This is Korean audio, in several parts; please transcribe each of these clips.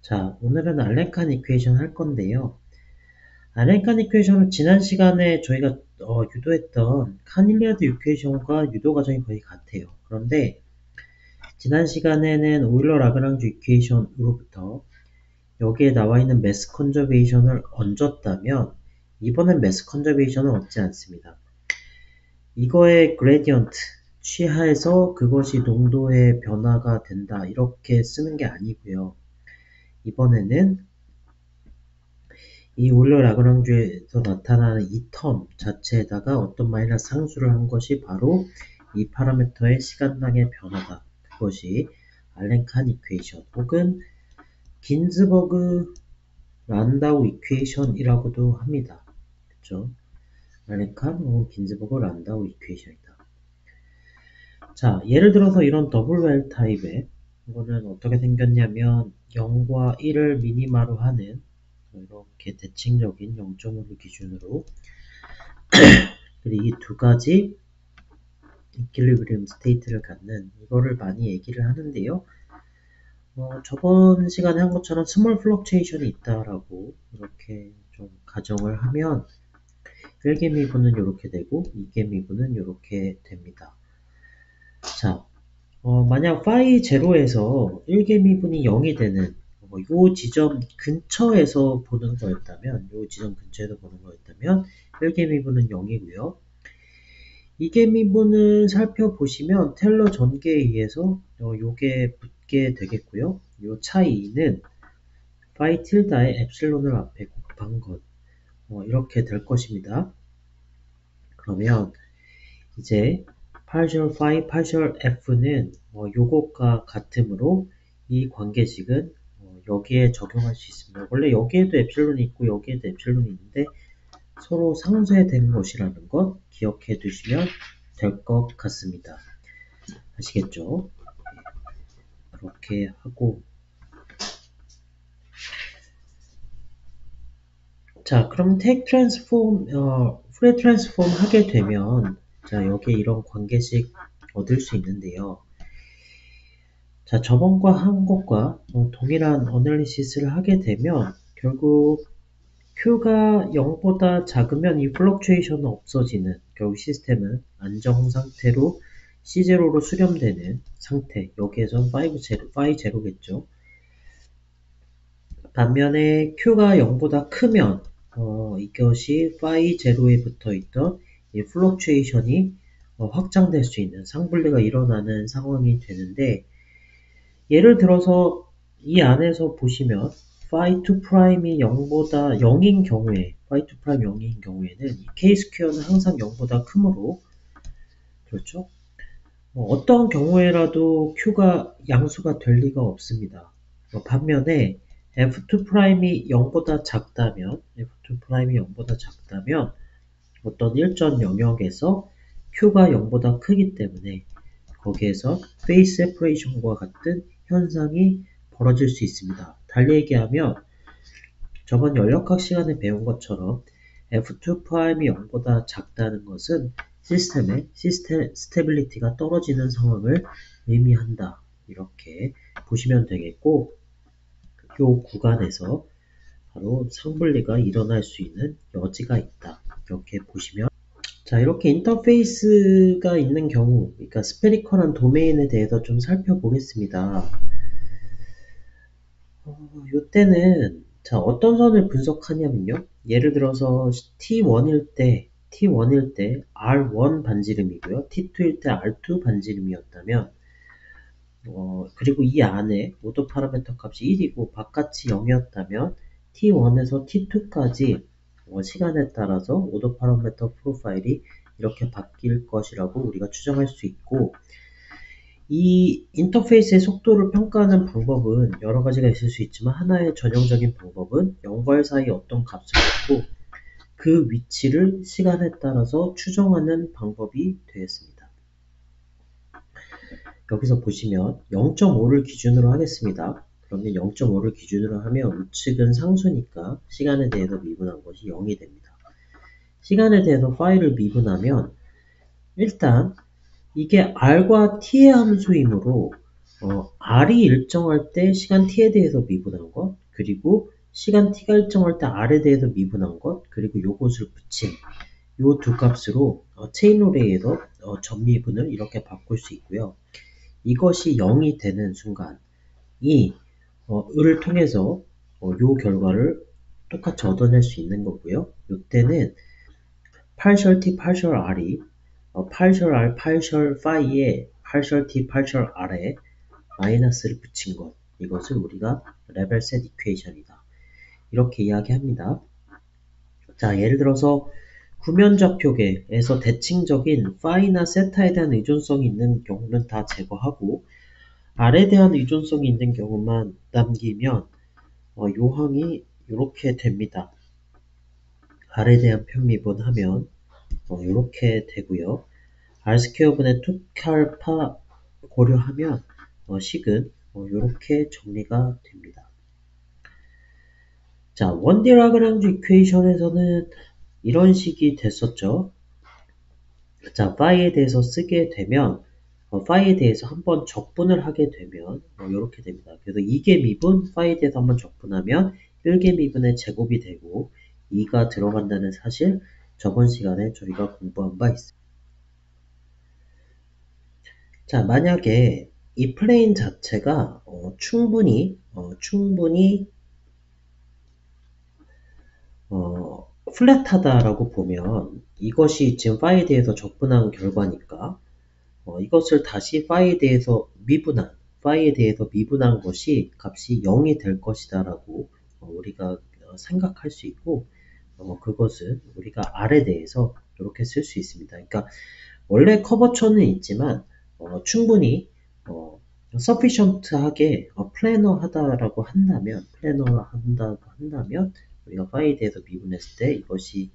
자, 오늘은 알렌칸 이퀘이션 할 건데요. 알렌칸 이퀘이션은 지난 시간에 저희가 유도했던 카닐리아드 이퀘이션과 유도 과정이 거의 같아요. 그런데 지난 시간에는 오일러 라그랑주 이퀘이션으로부터 여기에 나와 있는 매스 컨저베이션을 얹었다면 이번엔 매스 컨저베이션을 얻지 않습니다. 이거의 그레디언트 취하에서 그것이 농도의 변화가 된다 이렇게 쓰는 게 아니고요. 이번에는 이 오일러 라그랑주에서 나타나는 이 텀 자체에다가 어떤 마이너스 상수를 한 것이 바로 이 파라미터의 시간당의 변화다. 그것이 알렌칸 이퀘이션 혹은 긴즈버그 란다우 이퀘이션이라고도 합니다. 그렇죠? 알렌칸 혹은 긴즈버그 란다우 이퀘이션이다. 자, 예를 들어서 이런 더블 웰 타입의 이거는 어떻게 생겼냐면 0과 1을 미니마로 하는 이렇게 대칭적인 0.5를 기준으로 그리고 이 두 가지 이퀄리브리움 스테이트를 갖는 이거를 많이 얘기를 하는데요. 저번 시간에 한 것처럼 스몰 플럭체이션이 있다라고 이렇게 좀 가정을 하면 1개 미분은 이렇게 되고 2개 미분은 이렇게 됩니다. 자, 만약 파이 제로에서 1개 미분이 0이 되는 요 지점 근처에서 보는 거였다면 요 지점 근처에서 보는 거였다면 1개 미분은 0이고요. 2개 미분을 살펴보시면 텔러 전개에 의해서 요게 붙게 되겠고요. 요 차이는 파이 틸다의 엡실론을 앞에 곱한 것 이렇게 될 것입니다. 그러면 이제 partial phi, partial f는 요것과 같으므로 이 관계식은 여기에 적용할 수 있습니다. 원래 여기에도 엡실론이 있고 여기에도 엡실론이 있는데 서로 상쇄된 것이라는 것 기억해 두시면 될 것 같습니다. 아시겠죠? 그렇게 하고 자, 그럼 take transform, Fourier transform 하게 되면 자, 여기에 이런 관계식 얻을 수 있는데요. 자, 저번과 한 것과 동일한 어널리시스를 하게 되면 결국 Q가 0보다 작으면 이 플럭추에이션은 없어지는 결국 시스템은 안정 상태로 C0로 수렴되는 상태 여기에선 phi 제로겠죠. 반면에 Q가 0보다 크면 이것이 phi 제로에 붙어있던 이 플럭추에이션이 확장될 수 있는 상분리가 일어나는 상황이 되는데 예를 들어서 이 안에서 보시면 phi2 프라임이 0보다 0인 경우에 phi2 프라임 0인 경우에는 이 k 스퀘어는 항상 0보다 크므로 그렇죠? 어떤 경우에라도 q가 양수가 될 리가 없습니다. 반면에 f2 프라임이 0보다 작다면 f2 프라임이 0보다 작다면 어떤 일정 영역에서 q가 0보다 크기 때문에 거기에서 페이스 세퍼레이션과 같은 현상이 벌어질 수 있습니다. 달리 얘기하면 저번 연력학 시간에 배운 것처럼 F2 프라임이 0보다 작다는 것은 시스템의 스테빌리티가 떨어지는 상황을 의미한다. 이렇게 보시면 되겠고 이 구간에서 바로 상분리가 일어날 수 있는 여지가 있다. 이렇게 보시면 자, 이렇게 인터페이스가 있는 경우, 그러니까 스페리컬한 도메인에 대해서 좀 살펴보겠습니다. 이때는 자, 어떤 선을 분석하냐면요. 예를 들어서 T1일 때 R1 반지름이고요. T2일 때 R2 반지름이었다면 그리고 이 안에 오도 파라미터 값이 1이고 바깥이 0이었다면 T1에서 T2까지 시간에 따라서 오도 파라미터 프로파일이 이렇게 바뀔 것이라고 우리가 추정할 수 있고 이 인터페이스의 속도를 평가하는 방법은 여러 가지가 있을 수 있지만 하나의 전형적인 방법은 0과 1 사이 어떤 값을 갖고 그 위치를 시간에 따라서 추정하는 방법이 되겠습니다. 여기서 보시면 0.5를 기준으로 하겠습니다. 그러면 0.5를 기준으로 하면 우측은 상수니까 시간에 대해서 미분한 것이 0이 됩니다. 시간에 대해서 파이를 미분하면 일단 이게 r과 t의 함수이므로 r이 일정할 때 시간 t에 대해서 미분한 것 그리고 시간 t가 일정할 때 r에 대해서 미분한 것, 그리고 요것을 붙인 요 두 값으로 체인 어레이에서 전미분을 이렇게 바꿀 수 있고요. 이것이 0이 되는 순간 이 을을 통해서 요 결과를 똑같이 얻어낼 수 있는 거고요. 이때는 partial t, partial r이 partial r, partial phi에 partial t, partial r에 마이너스를 붙인 것, 이것을 우리가 레벨 셋 이퀘이션이다, 이렇게 이야기합니다. 자, 예를 들어서 구면좌표계에서 대칭적인 파이나 세타에 대한 의존성이 있는 경우는 다 제거하고 r에 대한 의존성이 있는 경우만 남기면 요항이 이렇게 됩니다. r에 대한 편미분하면 이렇게 되고요. r스퀘어분의 2칼파 고려하면 식은 이렇게 정리가 됩니다. 자, 원디라그랑주 이퀘이션에서는 이런 식이 됐었죠. 자, 파이에 대해서 쓰게 되면 파이에 대해서 한번 적분을 하게 되면 이렇게 됩니다. 그래서 2개 미분 파이에 대해서 한번 적분하면 1개 미분의 제곱이 되고 2가 들어간다는 사실 저번 시간에 저희가 공부한 바 있습니다. 자, 만약에 이 플레인 자체가 충분히 플랫하다라고 보면 이것이 지금 파이에 대해서 적분한 결과니까 이것을 다시 파이에 대해서 미분한 것이 값이 0이 될 것이다 라고 우리가 생각할 수 있고, 그것은 우리가 r에 대해서 이렇게 쓸 수 있습니다. 그러니까 원래 커버처는 있지만 충분히 sufficient하게 플래너하다라고 한다면 우리가 파이에 대해서 미분했을 때 이것이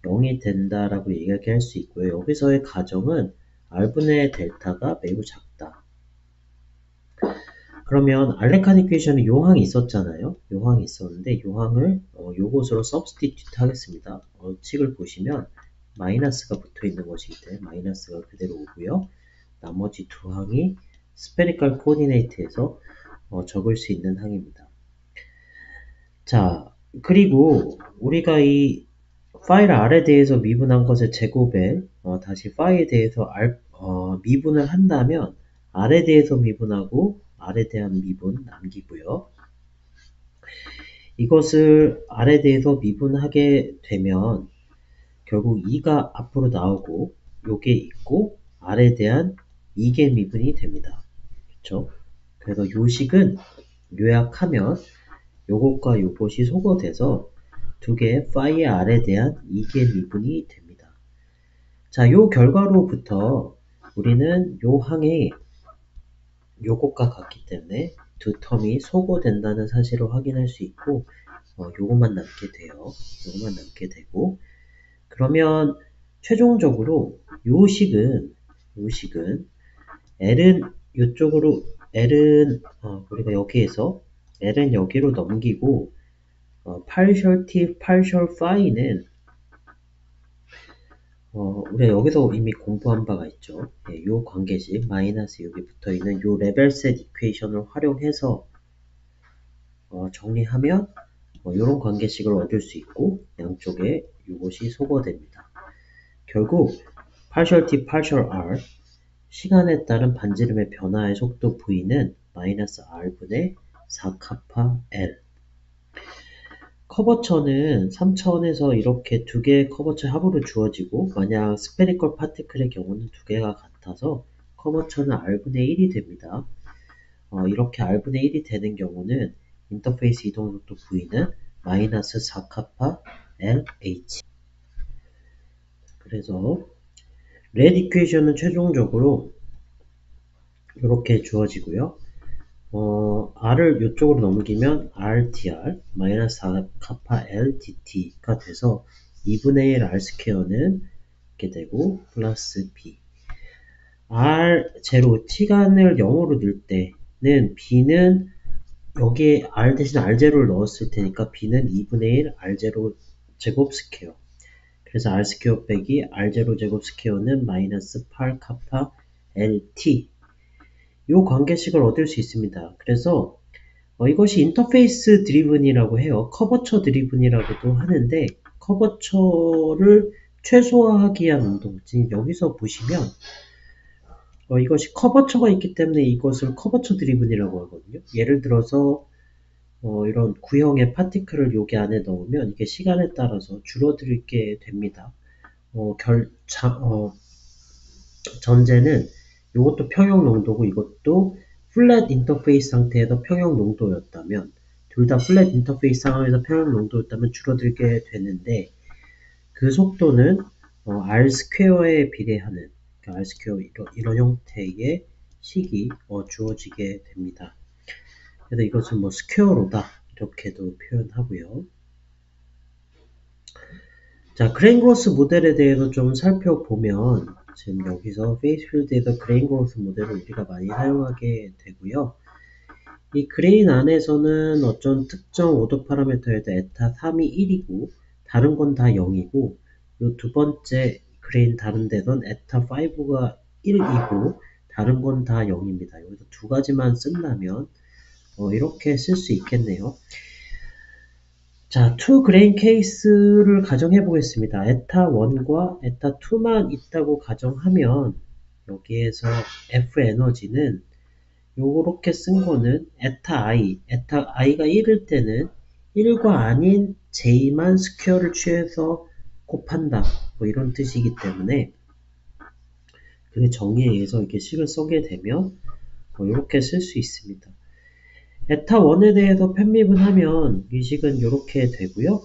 0이 된다라고 이야기할 수 있고요. 여기서의 가정은 r분의 델타가 매우 작다. 그러면 알레칸 이퀘이션에 요항이 있었잖아요. 요항이 있었는데 요항을 요것으로 substitute 하겠습니다. 식을 보시면 마이너스가 붙어 있는 것이기 때문에 마이너스가 그대로 오고요. 나머지 두 항이 스페리컬 코디네이트에서 적을 수 있는 항입니다. 자, 그리고 우리가 이 파일 r에 대해서 미분한 것의 제곱에 다시 파이에 대해서 미분을 한다면 r에 대해서 미분하고 r에 대한 미분 남기고요. 이것을 r에 대해서 미분하게 되면 결국 2가 앞으로 나오고 요게 있고 r에 대한 2개 미분이 됩니다. 그렇죠? 그래서 요식은 요약하면 요것과 요것이 소거돼서 두 개의 파이의 r에 대한 2개 미분이 됩니다. 자, 요 결과로부터 우리는 요 항이 요것과 같기 때문에 두 텀이 소거된다는 사실을 확인할 수 있고 요것만 남게 돼요. 요것만 남게 되고, 그러면 최종적으로 요식은 L은 이쪽으로 우리가 여기에서 L은 여기로 넘기고 partial t, partial phi는 우리가 여기서 이미 공부한 바가 있죠. 이 관계식 마이너스 여기 붙어있는 이 레벨 셋 이퀘이션을 활용해서 정리하면 이런 관계식을 얻을 수 있고 양쪽에 이것이 소거됩니다. 결국 partial t, partial r 시간에 따른 반지름의 변화의 속도 v는 마이너스 r분의 4카파 l. 커버처는 3차원에서 이렇게 두 개의 커버처 합으로 주어지고, 만약 스페리컬 파티클의 경우는 두 개가 같아서 커버처는 r분의 1이 됩니다. 이렇게 r분의 1이 되는 경우는 인터페이스 이동속도 v는 마이너스 4카파 lh. 그래서 red 이퀘이션은 최종적으로 이렇게 주어지고요. r을 이쪽으로 넘기면 rdr 마이너스 4카파 l dt가 돼서 2분의 1 r 스퀘어는 이렇게 되고 플러스 b. r0 t간을 0으로 넣을 때는 b는 여기에 r 대신 r0를 넣었을 테니까 b는 2분의 1 r0 제곱 스퀘어. 그래서 r 스퀘어 빼기 r0 제곱 스퀘어는 마이너스 8카파 lt. 이 관계식을 얻을 수 있습니다. 그래서 이것이 인터페이스 드리븐이라고 해요. 커버처 드리븐이라고도 하는데 커버처를 최소화하기 위한 운동. 지금 여기서 보시면 이것이 커버처가 있기 때문에 이것을 커버처 드리븐이라고 하거든요. 예를 들어서 이런 구형의 파티클을 여기 안에 넣으면 이게 시간에 따라서 줄어들게 됩니다. 전제는 이것도 평형 농도고 이것도 플랫 인터페이스 상태에서 평형 농도였다면 둘 다 플랫 인터페이스 상황에서 평형 농도였다면 줄어들게 되는데 그 속도는 R 스퀘어에 비례하는 그러니까 R 스퀘어 이런 형태의 식이 주어지게 됩니다. 그래서 이것은 뭐 스퀘어로다 이렇게도 표현하고요. 자, 그레인그로스 모델에 대해서 좀 살펴보면 지금 여기서 페이스필드에서 그레인그로스 모델을 우리가 많이 사용하게 되고요. 이 그레인 안에서는 어떤 특정 오더 파라미터에도 에타 3이 1이고 다른 건 다 0이고 이 두 번째 그레인 다른 데선 에타 5가 1이고 다른 건 다 0입니다. 여기서 두 가지만 쓴다면 이렇게 쓸 수 있겠네요. 자, 2 그레인 케이스를 가정해 보겠습니다. 에타 1과 에타 2만 있다고 가정하면 여기에서 F 에너지는 요렇게 쓴 거는 에타 i가 1일 때는 1과 아닌 j만 스퀘어를 취해서 곱한다. 뭐 이런 뜻이기 때문에 그 정의에 의해서 이렇게 식을 쓰게 되면 이렇게 쓸 수 있습니다. 에타 1에 대해서 편미분 하면 이 식은 이렇게 되고요.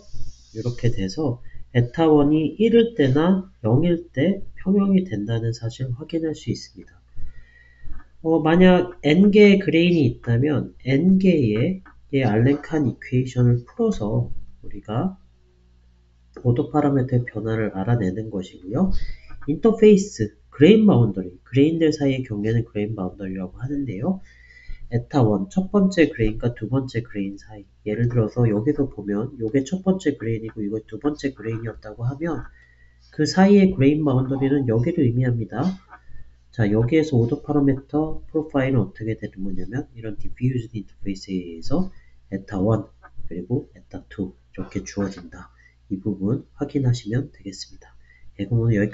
이렇게 돼서 에타 1이 1일 때나 0일 때 평형이 된다는 사실을 확인할 수 있습니다. 만약 n개의 그레인이 있다면 n개의 알렌칸 이퀘이션을 풀어서 우리가 오더 파라미터의 변화를 알아내는 것이고요. 인터페이스, 그레인 바운더리, 그레인들 사이의 경계는 그레인 바운더리라고 하는데요. 에타 1, 첫 번째 그레인과 두 번째 그레인 사이. 예를 들어서 여기서 보면 이게 첫 번째 그레인이고 이거 두 번째 그레인이었다고 하면 그 사이의 그레인 바운더리는 여기를 의미합니다. 자, 여기에서 오더 파라미터 프로파일은 어떻게 되는 거냐면 이런 디퓨즈드 인터페이스에 의해서 에타 1 그리고 에타 2 이렇게 주어진다. 이 부분 확인하시면 되겠습니다. 네, 그럼 오늘 여기까지